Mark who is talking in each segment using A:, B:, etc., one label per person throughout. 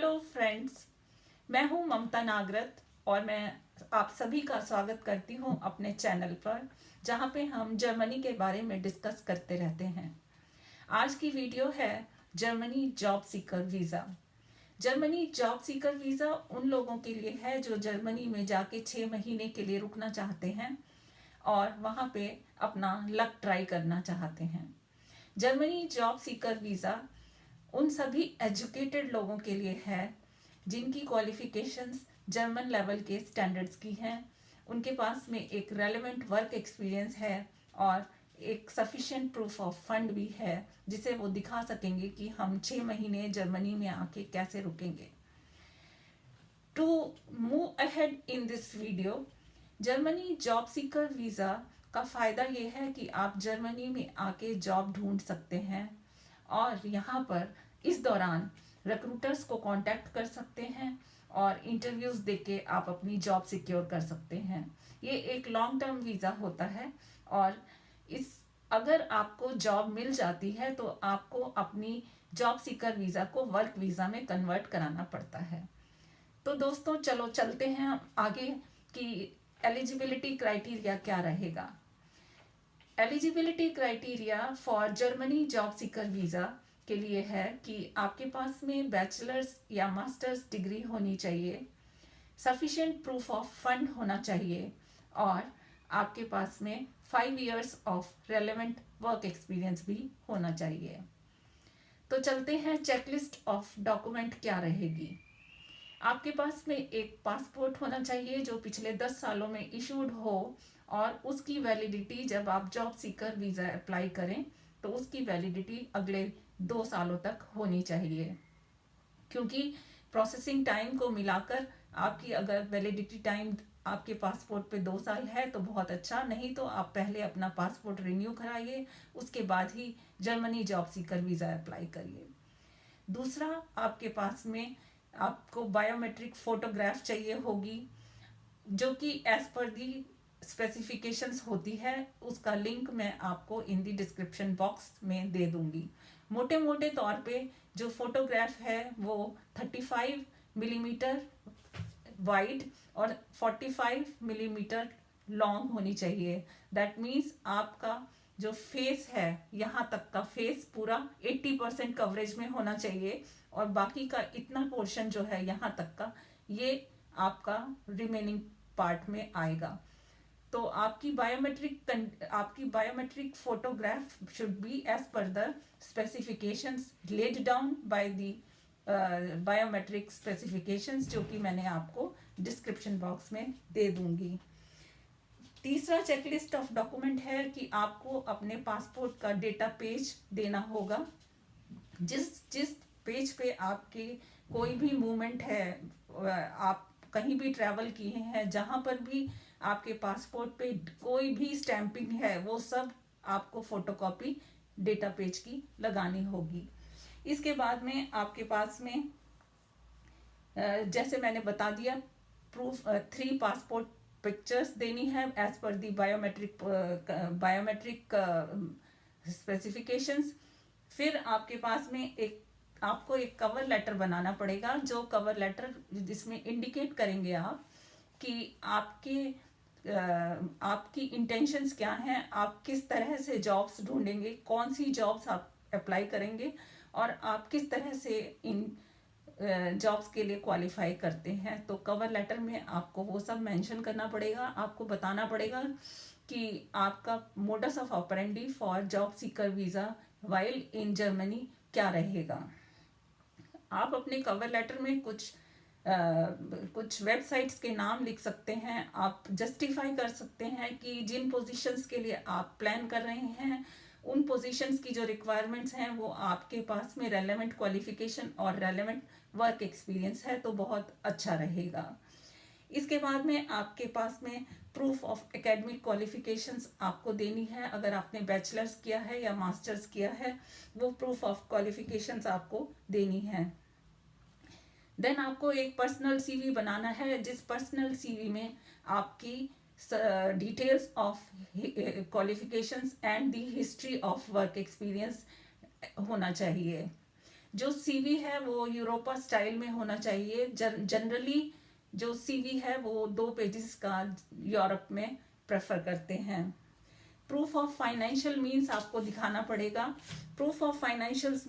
A: Hello friends, मैं हूं ममता नागरथ और मैं आप सभी का स्वागत करती हूं अपने चैनल पर, जहां पे हम जर्मनी के बारे में डिस्कस करते रहते हैं। आज की वीडियो है Germany job seeker visa. Germany job seeker visa उन लोगों के लिए है जो जर्मनी में जाके 6 महीने के लिए रुकना चाहते हैं और वहां पे अपना लक ट्राई करना चाहते हैं। जर्मनी जॉब सीकर वीज़ा उन सभी एजुकेटेड लोगों के लिए है जिनकी क्वालिफिकेशंस जर्मन लेवल के स्टैंडर्ड्स की हैं, उनके पास में एक रेलेवेंट वर्क एक्सपीरियंस है और एक सफिशिएंट प्रूफ ऑफ फंड भी है जिसे वो दिखा सकेंगे कि हम 6 महीने जर्मनी में आके कैसे रुकेंगे। To move ahead in this video, Germany job seeker visa का फ़ायदा ये है कि आप जर्मनी में आके जॉब ढूंढ सकते हैं और यहाँ पर इस दौरान रिक्रूटर्स को कांटेक्ट कर सकते हैं और इंटरव्यूज देके आप अपनी जॉब सिक्योर कर सकते हैं। ये एक लॉन्ग टर्म वीज़ा होता है और इस अगर आपको जॉब मिल जाती है तो आपको अपनी जॉब सीकर वीज़ा को वर्क वीज़ा में कन्वर्ट कराना पड़ता है। तो दोस्तों चलो चलते हैं आगे कि एलिजिबिलिटी क्राइटेरिया क्या रहेगा। Eligibility criteria for Germany job seeker visa के लिए है कि आपके पास में बैचलर्स या मास्टर्स डिग्री होनी चाहिए, सफिशिएंट प्रूफ ऑफ फंड होना चाहिए और आपके पास में 5 years of relevant work experience भी होना चाहिए। तो चलते हैं चेकलिस्ट ऑफ डॉक्यूमेंट क्या रहेगी। आपके पास में एक पासपोर्ट होना चाहिए जो पिछले 10 सालों में इशूड हो और उसकी वैलिडिटी जब आप जॉब सीकर वीज़ा अप्लाई करें तो उसकी वैलिडिटी अगले 2 सालों तक होनी चाहिए, क्योंकि प्रोसेसिंग टाइम को मिलाकर आपकी अगर वैलिडिटी टाइम आपके पासपोर्ट पे 2 साल है तो बहुत अच्छा, नहीं तो आप पहले अपना पासपोर्ट रिन्यू कराइए, उसके बाद ही Germany job seeker visa apply करिए। दूसरा, आपके पास में आपको बायोमेट्रिक फोटोग्राफ चाहिए होगी जो कि एज पर दी स्पेसिफिकेशंस होती है। उसका लिंक मैं आपको इन दी डिस्क्रिप्शन बॉक्स में दे दूंगी। मोटे मोटे तौर पे जो फोटोग्राफ है वो 35 मिलीमीटर वाइड और 45 मिलीमीटर लॉन्ग होनी चाहिए। दैट मीन्स आपका जो फेस है यहाँ तक का फेस पूरा 80% कवरेज में होना चाहिए और बाकी का इतना पोर्शन जो है यहाँ तक का ये आपका रिमेनिंग पार्ट में आएगा। तो आपकी biometric photograph should be as per the specifications laid down by the biometric specifications जो कि मैंने आपको डिस्क्रिप्शन बॉक्स में दे दूंगी। तीसरा चेकलिस्ट ऑफ डॉक्यूमेंट है कि आपको अपने पासपोर्ट का डेटा पेज देना होगा। जिस जिस पेज पे आपकी कोई भी मूवमेंट है, आप कहीं भी ट्रैवल किए हैं, जहाँ पर भी आपके पासपोर्ट पे कोई भी स्टैंपिंग है वो सब आपको फोटोकॉपी डेटा पेज की लगानी होगी। इसके बाद में आपके पास में जैसे मैंने बता दिया प्रूफ 3 पासपोर्ट पिक्चर्स देनी है एज पर दी बायोमेट्रिक स्पेसिफिकेशंस। फिर आपके पास में आपको एक कवर लेटर बनाना पड़ेगा, जो कवर लेटर जिसमें इंडिकेट करेंगे आप कि आपकी इंटेंशंस क्या हैं, आप किस तरह से जॉब्स ढूंढेंगे, कौन सी जॉब्स आप अप्लाई करेंगे और आप किस तरह से इन जॉब्स के लिए क्वालिफाई करते हैं। तो कवर लेटर में आपको वो सब मेंशन करना पड़ेगा। आपको बताना पड़ेगा कि आपका modus of operandi for job seeker visa while in Germany क्या रहेगा। आप अपने कवर लेटर में कुछ वेबसाइट्स के नाम लिख सकते हैं। आप जस्टिफाई कर सकते हैं कि जिन पोजीशंस के लिए आप प्लान कर रहे हैं उन पोजीशंस की जो रिक्वायरमेंट्स हैं वो आपके पास में रेलेवेंट क्वालिफिकेशन और रेलेवेंट वर्क एक्सपीरियंस है तो बहुत अच्छा रहेगा। इसके बाद में आपके पास में प्रूफ ऑफ एकेडमिक क्वालिफिकेशंस आपको देनी है। अगर आपने बैचलर्स किया है या मास्टर्स किया है वो प्रूफ ऑफ क्वालिफिकेशंस आपको देनी है। देन आपको एक पर्सनल सीवी बनाना है, जिस पर्सनल सीवी में आपकी details of qualifications and the history of work experience होना चाहिए। जो सीवी है वो यूरोपा स्टाइल में होना चाहिए। जनरली जो सीवी है वो 2 पेजेस का यूरोप में प्रेफर करते हैं। प्रूफ ऑफ फाइनेंशियल मीन्स आपको दिखाना पड़ेगा। प्रूफ ऑफ फाइनेंशियल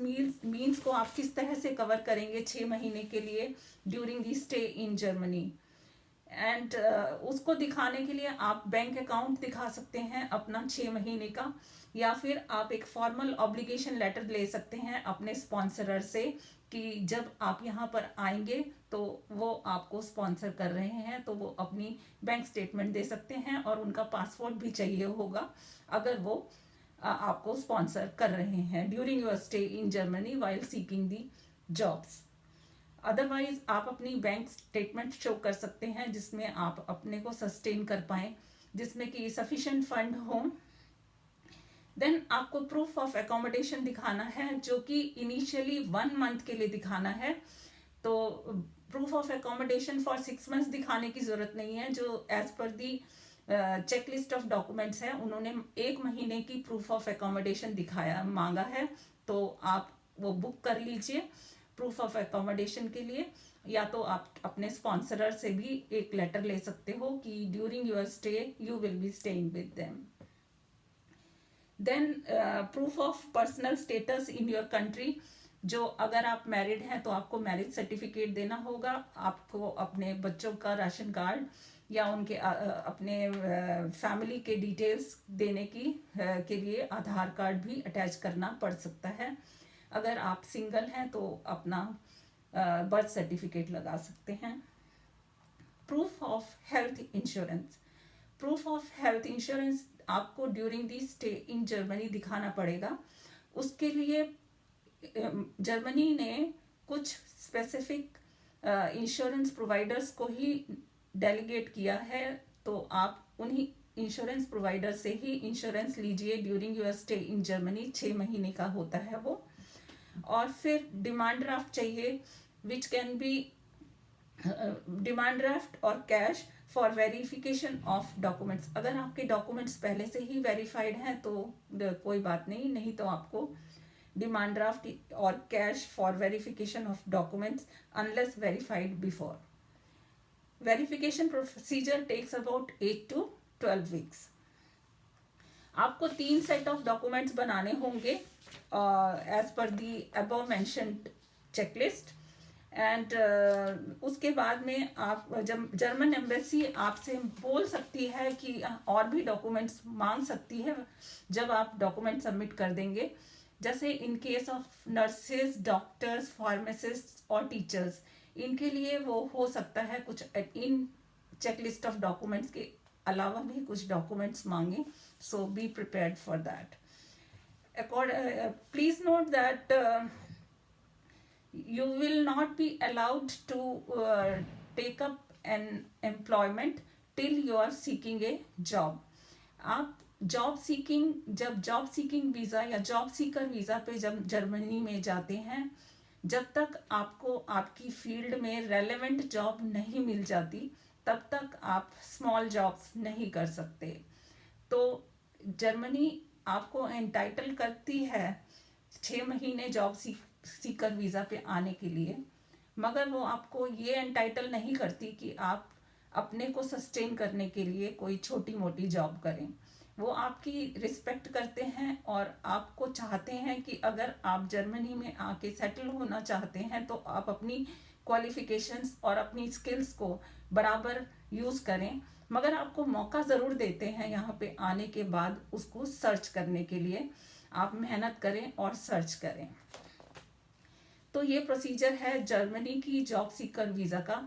A: मीन्स को आप किस तरह से कवर करेंगे 6 महीने के लिए during the stay in Germany. And उसको दिखाने के लिए आप बैंक अकाउंट दिखा सकते हैं अपना 6 महीने का, या फिर आप एक फॉर्मल ऑब्लिगेशन लेटर ले सकते हैं अपने स्पॉन्सरर से कि जब आप यहाँ पर आएंगे तो वो आपको स्पॉन्सर कर रहे हैं, तो वो अपनी बैंक स्टेटमेंट दे सकते हैं और उनका पासपोर्ट भी चाहिए होगा अगर वो आपको स्पॉन्सर कर रहे हैं during your stay in Germany while seeking the jobs. Otherwise आप अपनी बैंक स्टेटमेंट शो कर सकते हैं जिसमें आप अपने को सस्टेन कर पाए, जिसमें कि सफिशिएंट फंड हो। देन आपको प्रूफ ऑफ एकोमोडेशन दिखाना है जो कि इनिशियली 1 मंथ के लिए दिखाना है। तो proof of accommodation for 6 months दिखाने की जरूरत नहीं है। जो as per the checklist of documents है उन्होंने 1 महीने की प्रूफ ऑफ एकोमोडेशन दिखाया मांगा है, तो आप वो बुक कर लीजिए प्रूफ ऑफ एकोमोडेशन के लिए। या तो आप अपने स्पॉन्सरर से भी एक लेटर ले सकते हो कि during your stay you will be staying with them. Then proof of personal status in your country, जो अगर आप मैरिड हैं तो आपको मैरिज सर्टिफिकेट देना होगा, आपको अपने बच्चों का राशन कार्ड या उनके अपने फैमिली के डिटेल्स देने की के लिए आधार कार्ड भी अटैच करना पड़ सकता है। अगर आप सिंगल हैं तो अपना बर्थ सर्टिफिकेट लगा सकते हैं। Proof of health insurance, proof of health insurance आपको during the stay in Germany दिखाना पड़ेगा। उसके लिए जर्मनी ने कुछ स्पेसिफिक इंश्योरेंस प्रोवाइडर्स को ही डेलीगेट किया है, तो आप उन्हीं इंश्योरेंस प्रोवाइडर से ही इंश्योरेंस लीजिए during your stay in Germany. 6 महीने का होता है वो। और फिर डिमांड ड्राफ्ट चाहिए which can be demand draft और cash for verification of documents. अगर आपके डॉक्यूमेंट्स पहले से ही वेरीफाइड हैं तो कोई बात नहीं, नहीं तो आपको डिमांड ड्राफ्ट और cash for verification of documents unless verified before. Verification procedure takes about 8 to 12 weeks. आपको 3 सेट ऑफ डॉक्यूमेंट्स बनाने होंगे as per the above mentioned checklist. And उसके बाद में आप जब जर्मन एम्बेसी आपसे बोल सकती है कि और भी डॉक्यूमेंट्स मांग सकती है जब आप डॉक्यूमेंट सबमिट कर देंगे, जैसे in case of nurses, doctors, pharmacist और टीचर्स, इनके लिए वो हो सकता है कुछ इन चेकलिस्ट ऑफ डॉक्यूमेंट्स के अलावा भी कुछ डॉक्यूमेंट्स मांगे, so be prepared for that. Please note that you will not be allowed to take up an employment till you are seeking a job. आप जॉब सीकिंग वीज़ा या job seeker visa पे जब Germany में जाते हैं, जब तक आपको आपकी फील्ड में रेलेवेंट जॉब नहीं मिल जाती तब तक आप स्मॉल जॉब्स नहीं कर सकते। तो जर्मनी आपको एंटाइटल करती है 6 महीने जॉब सीकर वीज़ा पे आने के लिए, मगर वो आपको ये एंटाइटल नहीं करती कि आप अपने को सस्टेन करने के लिए कोई छोटी मोटी जॉब करें। वो आपकी रिस्पेक्ट करते हैं और आपको चाहते हैं कि अगर आप जर्मनी में आके सेटल होना चाहते हैं तो आप अपनी क्वालिफिकेशंस और अपनी स्किल्स को बराबर यूज़ करें, मगर आपको मौका ज़रूर देते हैं यहाँ पे आने के बाद उसको सर्च करने के लिए। आप मेहनत करें और सर्च करें। तो ये प्रोसीजर है जर्मनी की जॉब सीकर वीज़ा का।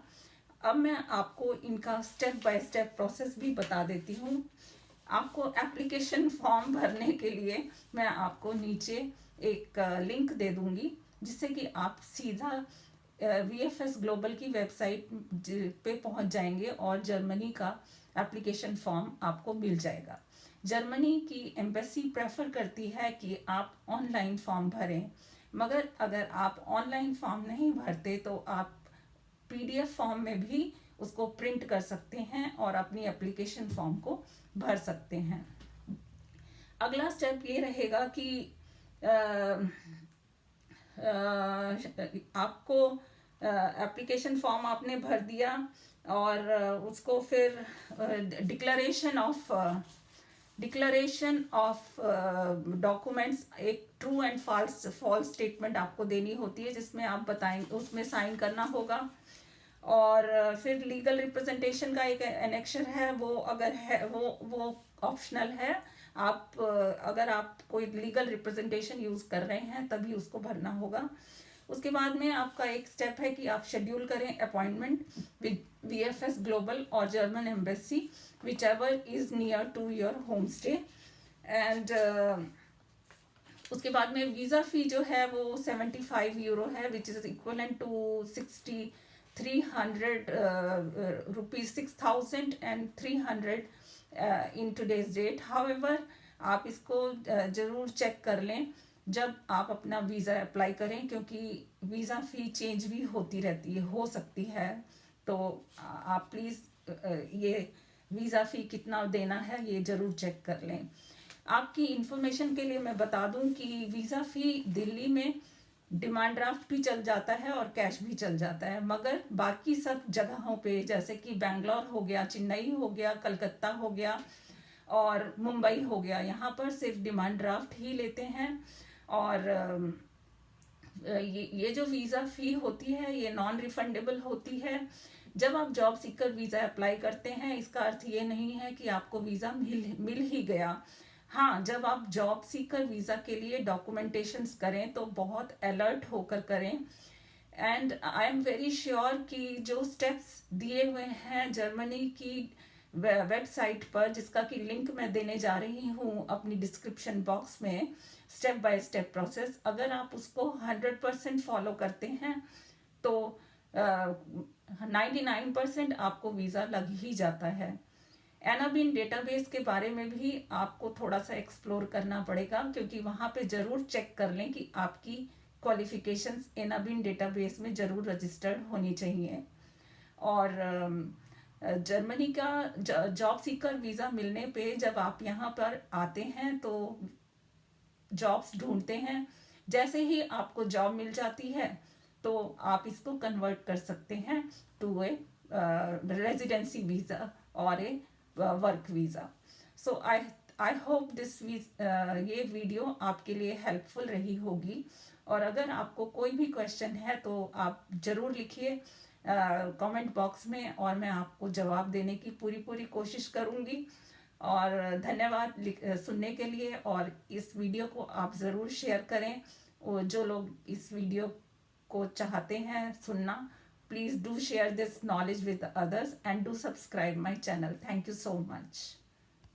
A: अब मैं आपको इनका स्टेप बाय स्टेप प्रोसेस भी बता देती हूँ। आपको एप्लीकेशन फॉर्म भरने के लिए मैं आपको नीचे एक लिंक दे दूँगी जिससे कि आप सीधा VFS ग्लोबल की वेबसाइट पे पहुंच जाएंगे और जर्मनी का एप्लीकेशन फॉर्म आपको मिल जाएगा। जर्मनी की एम्बेसी प्रेफर करती है कि आप ऑनलाइन फॉर्म भरें, मगर अगर आप ऑनलाइन फॉर्म नहीं भरते तो आप PDF फॉर्म में भी उसको प्रिंट कर सकते हैं और अपनी एप्लीकेशन फॉर्म को भर सकते हैं। अगला स्टेप ये रहेगा कि आपको एप्लीकेशन फॉर्म आपने भर दिया और उसको फिर डिक्लेरेशन ऑफ डॉक्यूमेंट्स, एक ट्रू एंड फॉल्स स्टेटमेंट आपको देनी होती है, जिसमें आप बताएं, उसमें साइन करना होगा। और फिर लीगल रिप्रेजेंटेशन का एक एनेक्शन है, वो अगर है वो ऑप्शनल है। आप अगर आप कोई लीगल रिप्रेजेंटेशन यूज कर रहे हैं तभी उसको भरना होगा। उसके बाद में आपका एक स्टेप है कि आप शेड्यूल करें अपॉइंटमेंट विद VFS ग्लोबल और German embassy, whichever is near to your home stay. And उसके बाद में वीज़ा फ़ी जो है वो 75 यूरो है, which is equivalent to 6300 rupees, 6300 in today's date. However आप इसको ज़रूर चेक कर लें जब आप अपना वीज़ा अप्लाई करें, क्योंकि वीज़ा फ़ी चेंज भी होती रहती है, हो सकती है। तो आप प्लीज़ ये वीज़ा फ़ी कितना देना है ये ज़रूर चेक कर लें। आपकी इंफॉर्मेशन के लिए मैं बता दूं कि वीज़ा फ़ी दिल्ली में डिमांड ड्राफ्ट भी चल जाता है और कैश भी चल जाता है, मगर बाकी सब जगहों पे जैसे कि बेंगलोर हो गया, चेन्नई हो गया, कलकत्ता हो गया और मुंबई हो गया, यहाँ पर सिर्फ डिमांड ड्राफ्ट ही लेते हैं। और ये जो वीज़ा फ़ी होती है ये नॉन रिफंडेबल होती है। जब आप जॉब सीकर वीज़ा अप्लाई करते हैं, इसका अर्थ ये नहीं है कि आपको वीज़ा मिल ही गया। हाँ, जब आप जॉब सीकर वीज़ा के लिए डॉक्यूमेंटेशंस करें तो बहुत अलर्ट होकर करें। And I am very sure कि जो स्टेप्स दिए हुए हैं जर्मनी की वेबसाइट पर, जिसका कि लिंक मैं देने जा रही हूँ अपनी डिस्क्रिप्शन बॉक्स में, स्टेप बाय स्टेप प्रोसेस, अगर आप उसको 100% फॉलो करते हैं तो 99% आपको वीज़ा लग ही जाता है। एनाबिन डेटाबेस के बारे में भी आपको थोड़ा सा एक्सप्लोर करना पड़ेगा, क्योंकि वहाँ पे ज़रूर चेक कर लें कि आपकी क्वालिफिकेशंस एनाबिन डेटाबेस में ज़रूर रजिस्टर्ड होनी चाहिए। और जर्मनी का जॉब सीकर वीज़ा मिलने पे जब आप यहाँ पर आते हैं तो जॉब्स ढूंढते हैं, जैसे ही आपको जॉब मिल जाती है तो आप इसको कन्वर्ट कर सकते हैं टू ए रेजिडेंसी वीज़ा और a work visa. So I hope this ये वीडियो आपके लिए हेल्पफुल रही होगी। और अगर आपको कोई भी क्वेश्चन है तो आप ज़रूर लिखिए कमेंट बॉक्स में, और मैं आपको जवाब देने की पूरी कोशिश करूँगी। और धन्यवाद सुनने के लिए, और इस वीडियो को आप ज़रूर शेयर करें। और जो लोग इस वीडियो को चाहते हैं सुनना, please do share this knowledge with others and do subscribe my channel. Thank you so much.